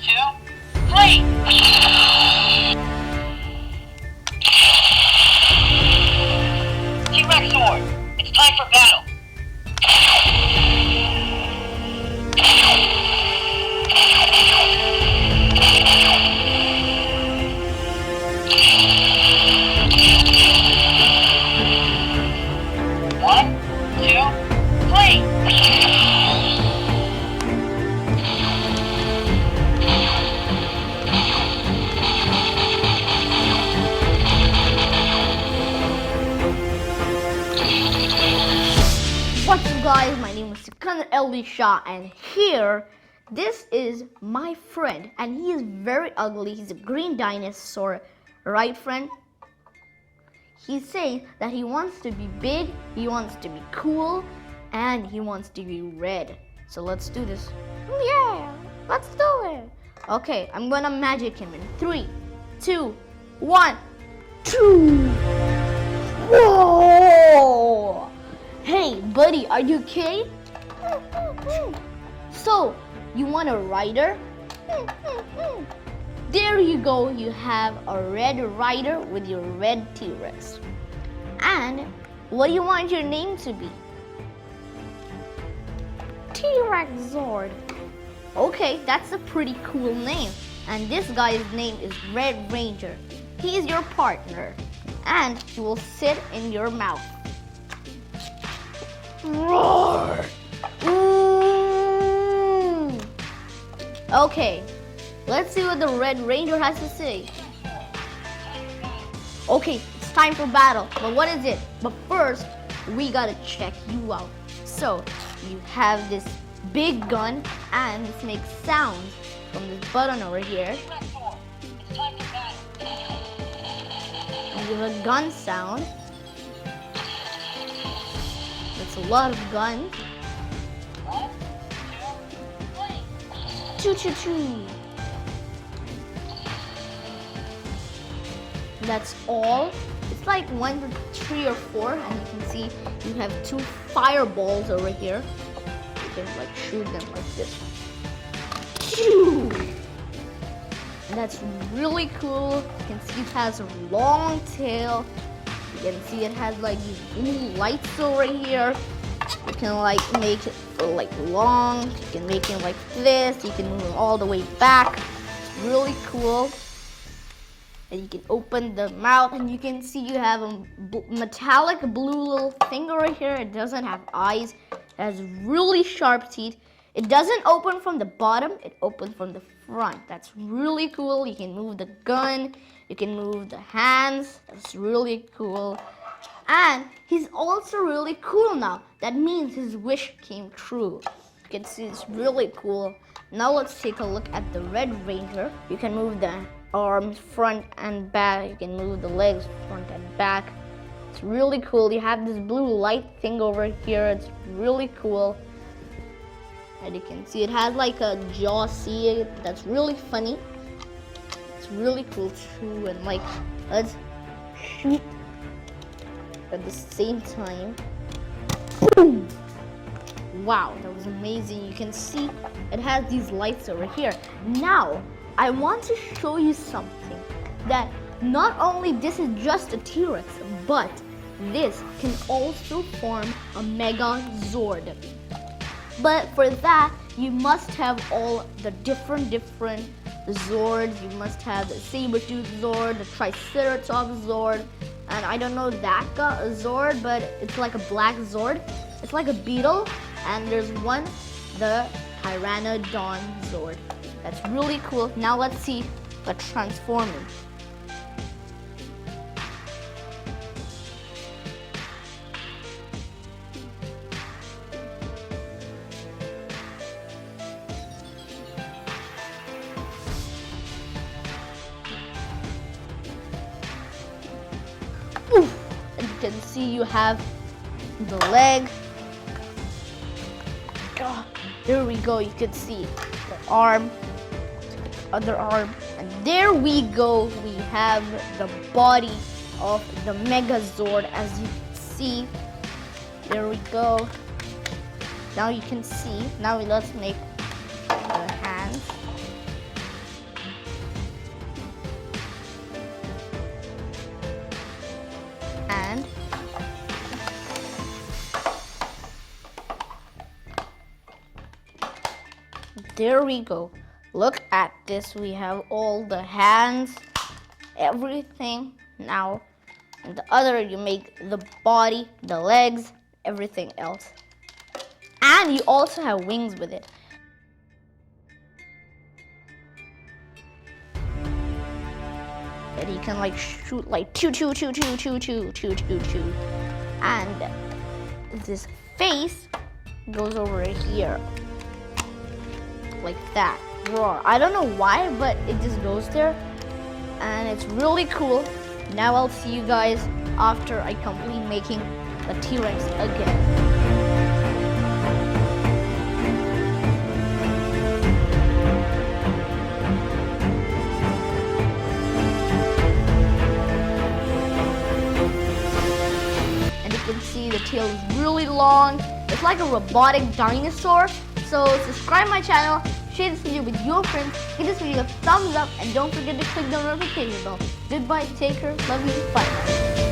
2, 3! T-Rex Zord, it's time for battle. One, two, three! What's up guys, my name is Sikandar and here, this is my friend and he is very ugly. He's a green dinosaur, right friend? He's saying that he wants to be big, he wants to be cool, and he wants to be red. So let's do this. Yeah, let's do it. Okay, I'm gonna magic him in 3, 2, 1, 2. Whoa! Hey, buddy, are you okay? So, you want a rider? There you go, you have a red rider with your red T-Rex. And what do you want your name to be? T-Rex Zord. Okay, that's a pretty cool name. And this guy's name is Red Ranger. He is your partner. And he will sit in your mouth. Roar! Okay, let's see what the Red Ranger has to say. Okay, it's time for battle. But what is it? But first, we gotta check you out. So, you have this big gun, and this makes sounds from this button over here. And you have a gun sound. That's a lot of guns. 1, 2, 3! Choo choo choo. That's all. It's like 1, 2, 3, or 4, and you can see you have 2 fireballs over here. You can like shoot them like this. Choo! And that's really cool. You can see it has a long tail. You can see it has like these blue lights over here. You can like make it like long. You can make it like this. You can move it all the way back. It's really cool. And you can open the mouth and you can see you have a metallic blue little thing over here. It doesn't have eyes. It has really sharp teeth. It doesn't open from the bottom. It opens from the front. That's really cool. You can move the gun. You can move the hands. That's really cool. And he's also really cool now. That means his wish came true. You can see it's really cool. Now let's take a look at the Red Ranger. You can move the arms front and back. You can move the legs front and back. It's really cool. You have this blue light thing over here. It's really cool. And you can see it has like a jaw. See it? That's really funny. It's really cool too. And like, let's shoot at the same time. Boom! Wow, that was amazing. You can see it has these lights over here. Now, I want to show you something that not only this is just a T-Rex, but this can also form a Mega Zord. But for that, you must have all the different Zords. You must have the Saber-Tooth Zord, the Triceratops Zord, and I don't know that Zord, but it's like a black Zord. It's like a beetle, and there's one, the Pteranodon Zord. That's really cool. Now let's see the transforming. And you can see you have the leg. There we go. You can see the arm, other arm, and there we go. We have the body of the Megazord, as you can see. There we go. Now you can see. Now let's make the hands. there we go. Look at this. We have all the hands, everything. Now, in the other, you make the body, the legs, everything else. And you also have wings with it. And he can like shoot like choo choo choo choo choo choo choo choo choo. And this face goes over here. Like that. Roar. I don't know why, but it just goes there. And it's really cool. Now I'll see you guys after I complete making the T-Rex again. See, the tail is really long. It's like a robotic dinosaur. So subscribe my channel, share this video with your friends, give this video a thumbs up, and don't forget to click the notification bell. Goodbye, take care, love you, bye.